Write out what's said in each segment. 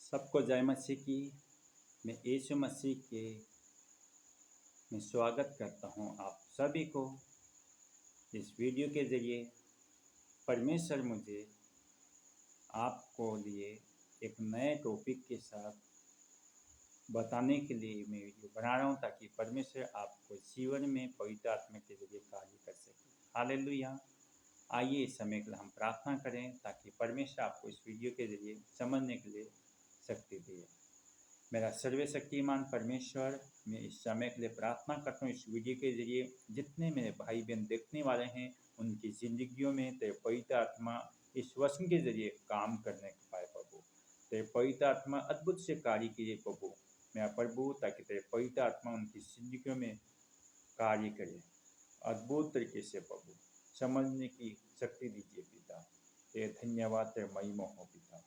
सबको जय मसीह की। मैं यीशु मसीह के में स्वागत करता हूं आप सभी को। इस वीडियो के ज़रिए परमेश्वर मुझे आपको लिए एक नए टॉपिक के साथ बताने के लिए मैं वीडियो बना रहा हूं, ताकि परमेश्वर आपको जीवन में पवित्र आत्मा के ज़रिए कार्य कर सके। हालेलुया। आइए इस समय के लिए हम प्रार्थना करें, ताकि परमेश्वर आपको इस वीडियो के ज़रिए समझने के लिए शक्ति दे। मेरा सर्वशक्तिमान परमेश्वर, मैं इस समय के लिए प्रार्थना करता हूँ, इस वीडियो के जरिए जितने मेरे भाई बहन देखने वाले हैं उनकी ज़िंदगियों में तेरे पवित्र आत्मा इस वचन के जरिए काम करने पाए प्रभु। तेरे पवित्र आत्मा अद्भुत से कार्य कीजिए प्रभु, मेरा प्रभु, ताकि तेरे पवित्र आत्मा उनकी ज़िंदगियों में कार्य करे अद्भुत तरीके से प्रभु। समझने की शक्ति दीजिए पिता। तेरे धन्यवाद, तेरे महिमा हो पिता।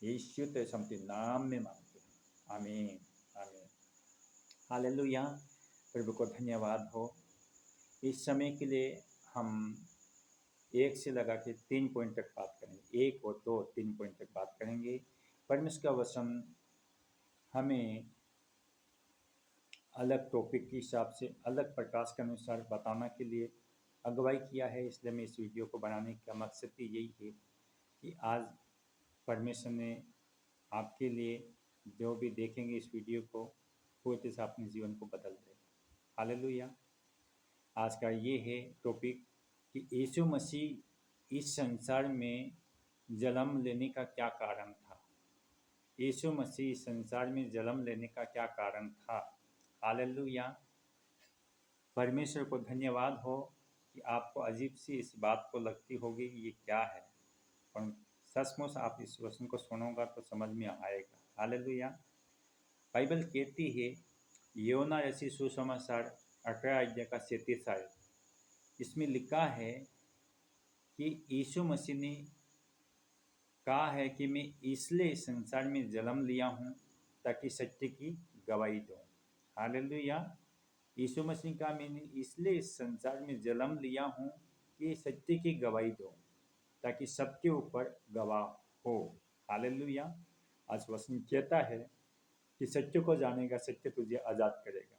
यीशु तेरे समति नाम में मांगते हैं, आमीन आमीन। हालेलुया। प्रभु को धन्यवाद हो। इस समय के लिए हम 1 से लगा के 3 पॉइंट तक बात करेंगे। 1 और 2 3 पॉइंट तक बात करेंगे। परमेश्वर का वचन हमें अलग टॉपिक के हिसाब से अलग प्रकाश के अनुसार बताने के लिए अगुवाई किया है। इसलिए मैं इस वीडियो को बनाने का मकसद ही यही है कि आज परमेश्वर ने आपके लिए जो भी देखेंगे इस वीडियो को, पूरी तरह से अपने जीवन को बदल दे। हालेलुया। आज का ये है टॉपिक कि यीशु मसीह इस संसार में जन्म लेने का क्या कारण था। यीशु मसीह इस संसार में जन्म लेने का क्या कारण था। हालेलुया। परमेश्वर को धन्यवाद हो कि आपको अजीब सी इस बात को लगती होगी कि ये क्या है, और सचमुच आप इस वचन को सुनोगा तो समझ में आएगा। हालेलुया। बाइबल कहती है, योना रसी सुसमाचार 18 अध्याय का 37 आयत, इसमें लिखा है कि यीशु मसीह ने कहा है कि मैं इसलिए इस संसार में जन्म लिया हूँ ताकि सत्य की गवाही दूँ। हालेलुया। यीशु मसीह का मैंने इसलिए इस संसार में जन्म लिया हूँ कि सत्य की गवाही दूँ, ताकि सबके ऊपर गवाह हो। हालेलुया। आज वचन कहता है कि सत्य को जानेगा, सत्य तुझे आज़ाद करेगा।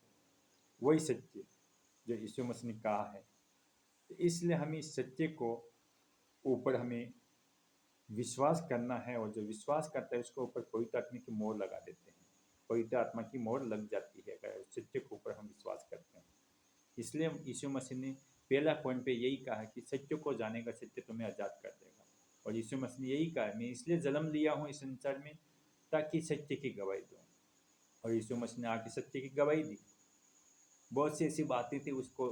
वही सत्य जो यीशु मसीह ने कहा है। तो इसलिए हमें इस सत्य को ऊपर हमें विश्वास करना है, और जो विश्वास करता है उसको ऊपर पवित्र आत्मा की मोहर लगा देते हैं। पवित्र आत्मा की मोहर लग जाती है अगर उस सत्य के ऊपर हम विश्वास करते हैं। इसलिए यीशु मसीह ने पहला पॉइंट पे यही कहा कि सत्य को जानेगा, सत्य तुम्हें आज़ाद कर देगा। और यीशु मसीह ने यही कहा, मैं इसलिए जन्म लिया हूँ इस संसार में ताकि सत्य की गवाही दूँ। और यीशु मसीह ने आके सत्य की गवाही दी। बहुत सी ऐसी बातें थी उसको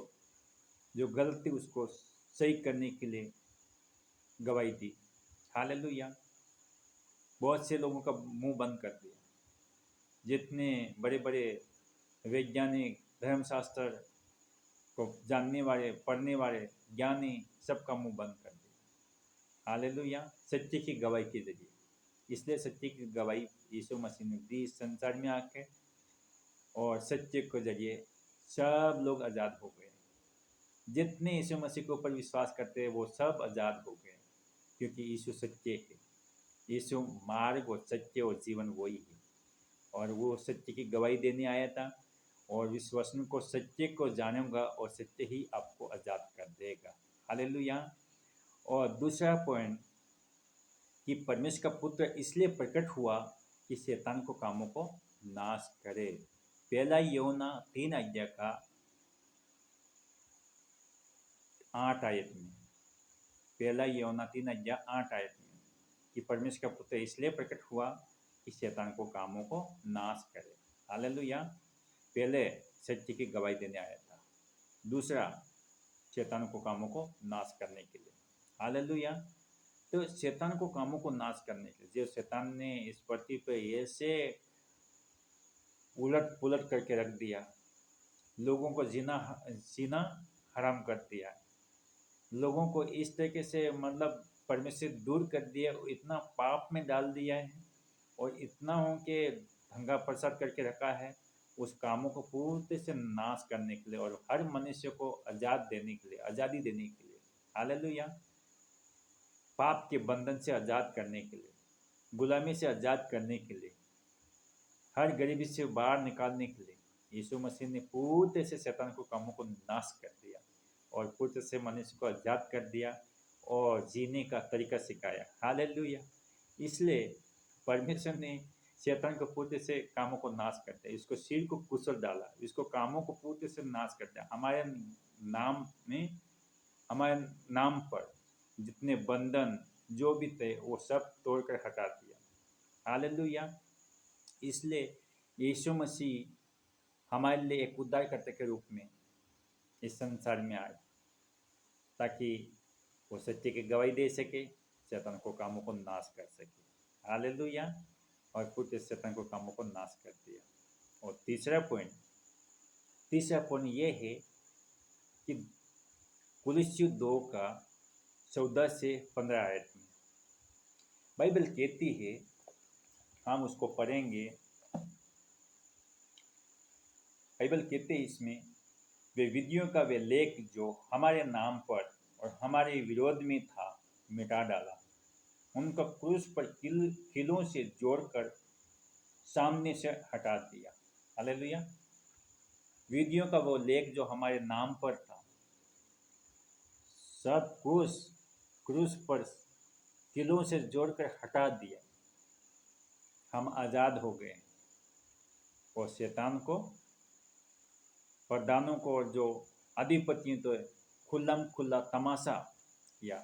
जो गलत थी उसको सही करने के लिए गवाही दी। हालेलुया। बहुत से लोगों का मुंह बंद कर दिया। जितने बड़े बड़े वैज्ञानिक, धर्मशास्त्र को जानने वाले, पढ़ने वाले, ज्ञानी, सबका मुंह बंद कर दिया। हालेलुया। सत्य की गवाही के जरिए। इसलिए सत्य की गवाही यीशु मसीह ने दी इस संसार में आके, और सत्य के जरिए सब लोग आज़ाद हो गए। जितने यीशु मसीह के ऊपर विश्वास करते हैं वो सब आज़ाद हो गए, क्योंकि यीशु सत्य है। यीशु मार्ग और सत्य और जीवन वही है, और वो सत्य की गवाही देने आया था। और इस वचन को, सत्य को जानूंगा और सत्य ही आपको आज़ाद कर देगा। हालेलुया। और दूसरा पॉइंट कि परमेश्वर का पुत्र इसलिए प्रकट हुआ कि शैतान को कामों को नाश करे। पहला यूहन्ना 3 अध्याय का 8 आयत में, पहला यूहन्ना 3 अध्याय 8 आयत में, कि परमेश्वर का पुत्र इसलिए प्रकट हुआ कि शैतान को कामों को नाश करे। हालेलुया। पहले सत्य की गवाही देने आया था, दूसरा शैतान को कामों को नाश करने के लिए। हालेलुया। तो शैतान को कामों को नाश करने के लिए, जो शैतान ने इस पृथ्वी पर ऐसे उलट पुलट करके रख दिया, लोगों को जीना हराम कर दिया, लोगों को इस तरीके से मतलब परमेश्वर दूर कर दिया, इतना पाप में डाल दिया है, और इतना हो के दंगा प्रसाद करके रखा है, उस कामों को पूर्ण से नाश करने के लिए और हर मनुष्य को आज़ाद देने के लिए, आज़ादी देने के लिए। हालेलुया। पाप के बंधन से आज़ाद करने के लिए गुलामी से आज़ाद करने के लिए, हर गरीबी से बाहर निकालने के लिए यीशु मसीह ने पूरे से शैतान को कामों को नाश कर दिया और पूरे से मनुष्य को आज़ाद कर दिया और जीने का तरीका सिखाया। हालेलुया। इसलिए परमेश्वर ने शैतान को पूरे से कामों को नाश कर दिया, इसको सिर को कुचल डाला, इसको कामों को पूरे से नाश कर दिया। हमारे नाम पर जितने बंधन जो भी थे वो सब तोड़कर हटा दिया। हालेलुया। इसलिए यीशु मसीह हमारे लिए एक उद्धारकर्ता के रूप में इस संसार में आए ताकि वो सत्य की गवाही दे सके, शैतान को कामों को नाश कर सके। हालेलुया। और पूरे शैतान को कामों को नाश कर दिया। और तीसरा पॉइंट ये है कि कुलिस्सियों 2 का 14 से 15 आयत में बाइबल कहती है, हम उसको पढ़ेंगे। बाइबल कहते हैं इसमें, वे विधियों का वे लेख जो हमारे नाम पर और हमारे विरोध में था मिटा डाला, उनका क्रूस पर किलों से जोड़कर सामने से हटा दिया। हालेलुया। विधियों का वो लेख जो हमारे नाम पर था, सब क्रूस पर किलों से जोड़कर हटा दिया। हम आज़ाद हो गए और शैतान को, प्रधानों को और जो अधिपतियों तो खुल्ला तमाशा किया,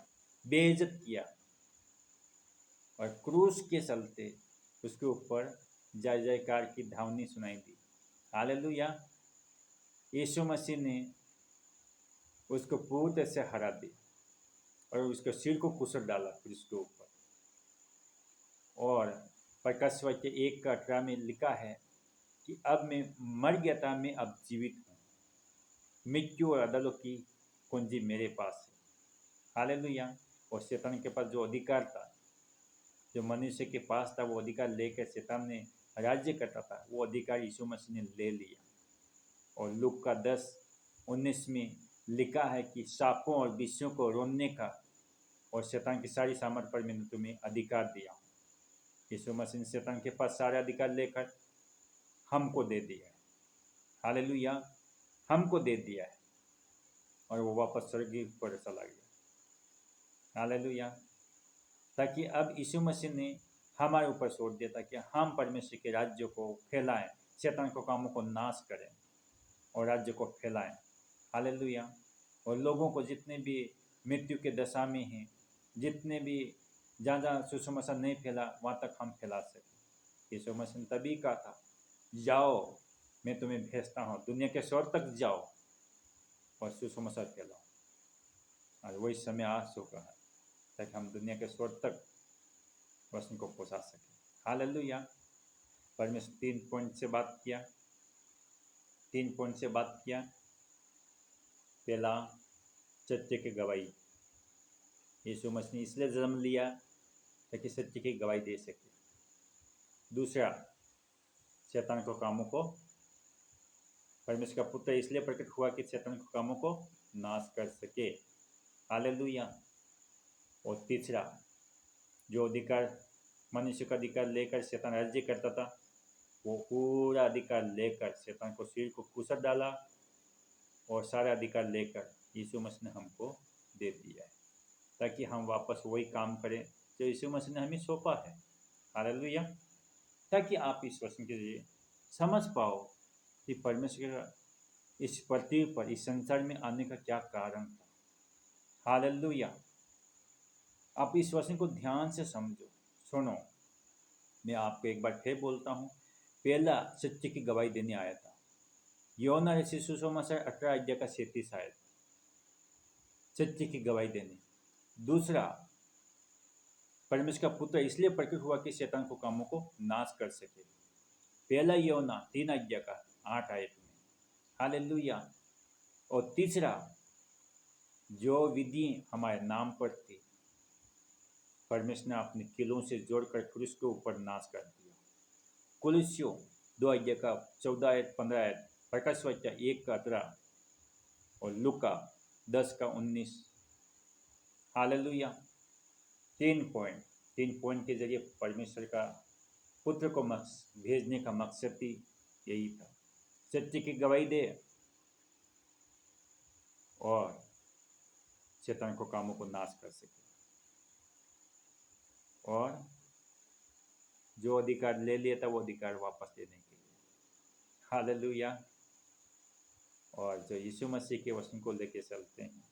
बेइज्जत किया और क्रूस के चलते उसके ऊपर जय जयकार की ध्वनि सुनाई दी। हालेलुया। यीशु मसीह ने उसको पूरी तरह से हरा दिया और उसके सिर को कुचल डाला क्रूस के ऊपर। और प्रकाश वाक्य 1:18 में लिखा है कि अब मैं मर गया था, मैं अब जीवित हूँ, मृत्यु और अदालत की कुंजी मेरे पास है। हालेलुया। और शैतान के पास जो अधिकार था, जो मनुष्य के पास था, वो अधिकार लेकर शैतान ने राज्य करता था, वो अधिकार यीशु मसीह ने ले लिया। और लूका का 10:19 में लिखा है कि सांपों और बिच्छुओं को रोकने का और शैतान की सारी सामर्थ पर मैंने तुम्हें अधिकार दिया। यीशु मसीह ने शैतान के पास सारे अधिकार लेकर हमको दे दिया है। हालेलुया। हमको दे दिया है और वो वापस स्वर्ग पर चला गया। हालेलुया। ताकि अब यीशु मसीह ने हमारे ऊपर छोड़ दिया ताकि हम परमेश्वर के राज्य को फैलाएं, शैतान को कामों को नाश करें और राज्य को फैलाएं। हालेलुया। और लोगों को जितने भी मृत्यु के दशा में हैं, जितने भी जहाँ सुसमाचार नहीं फैला, वहाँ तक हम फैला सकें। यीशु मसीह ने तभी कहा था, जाओ मैं तुम्हें भेजता हूँ, दुनिया के छोर तक जाओ और सुसमाचार फैलाओ। और वही समय आ चुका है ताकि हम दुनिया के छोर तक वचन को पहुँचा सकें। हालेलुया। परमेश्वर 3 पॉइंट से बात किया। पहला, सत्य की गवाही। यीशु मसीह ने इसलिए जन्म लिया ताकि सत्य की गवाही दे सके। दूसरा, शैतान को कामों को, परमेश्वर का पुत्र इसलिए प्रकट हुआ कि शैतान को कामों को नाश कर सके। हालेलुया। और तीसरा, जो अधिकार मनुष्य का अधिकार लेकर शैतान राज्य करता था, वो पूरा अधिकार लेकर शैतान को सिर को कुचल डाला और सारा अधिकार लेकर यीशु मसीह ने हमको दे दिया है ताकि हम वापस वही काम करें जो यीशु मसीह ने हमें सौंपा है। हालेलुया। ताकि आप इस वचन के लिए समझ पाओ कि परमेश्वर का इस पृथ्वी पर, इस संसार में आने का क्या कारण था। हालेलुया। आप इस वचन को ध्यान से समझो, सुनो। मैं आपको एक बार फिर बोलता हूँ, पहला सत्य की गवाही देने आया था। यूहन्ना रचित सुसमाचार 18 अध्याय का 37 आयत, सत्य की गवाही देने। दूसरा, परमेश्वर का पुत्र इसलिए प्रकट हुआ कि शैतान को कामों को नाश कर सके। पहला यूहन्ना 3 अध्याय का 8 आयत में। हालेलुया। और तीसरा, जो विधि हमारे नाम पर थी, परमेश्वर ने अपने किलों से जोड़कर क्रूस के ऊपर नाश कर दिया। कुलिस्सियों 2 अध्याय का 14 आयत 15 आयत, प्रकाश वाक्य 1 का 18 और लूका 10 का 19। हालेलुया। 3 पॉइंट। 3 पॉइंट के जरिए परमेश्वर का पुत्र को भेजने का मकसद ही यही था, सत्य की गवाही दे और शैतान को कामों को नाश कर सके, और जो अधिकार ले लिया था वो अधिकार वापस लेने के लिए। हालेलुया। और जो यीशु मसीह के वचन को लेके चलते हैं,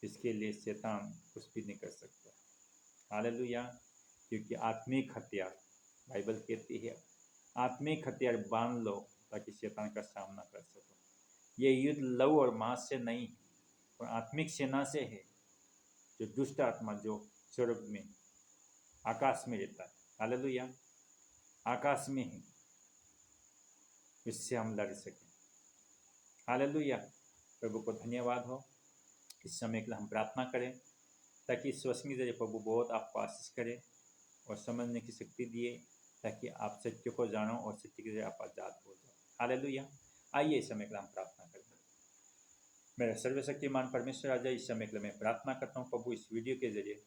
इसके लिए शैतान कुछ भी नहीं कर सकता। हालेलुया। क्योंकि आत्मिक हथियार, बाइबल कहती है आत्मिक हथियार बांध लो ताकि शैतान का सामना कर सको। ये युद्ध लव और मांस से नहीं है, पर आत्मिक सेना से है, जो दुष्ट आत्मा जो स्वर्ग में आकाश में रहता है। हालेलुया। आकाश में है, इससे हम लड़ सकें। हालेलुया। प्रभु को धन्यवाद हो। इस समय के लिए हम प्रार्थना करें ताकि इस वचन के जरिए प्रभु बहुत आपको आशीष करे और समझने की शक्ति दिए, ताकि आप सत्य को जानो और सत्य के जरिए आप आजाद हो जाओ। हालेलुया। आइए इस समय के लिए हम प्रार्थना करें। मेरा सर्वशक्तिमान परमेश्वर राजा, इस समय के लिए मैं प्रार्थना करता हूँ प्रभु, इस वीडियो के जरिए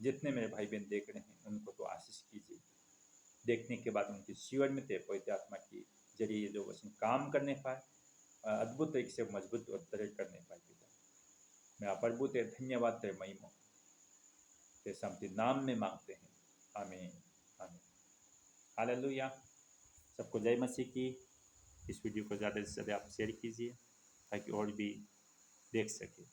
जितने मेरे भाई बहन देख रहे हैं उनको तो आशीष कीजिए। देखने के बाद उनके जीवन में तेरे पवित्र आत्मा के जरिए जो वचन काम करने पाए, अद्भुत तरीके से मजबूत और दृढ़ करने पाए। पिता, मैं प्रभु तेरे धन्यवाद, तेरे महिमा, तेरे शांति नाम में मांगते हैं। आमीन, आमीन। हालेलुया। सबको जय मसीह की। इस वीडियो को ज़्यादा से ज़्यादा आप शेयर कीजिए ताकि और भी देख सके।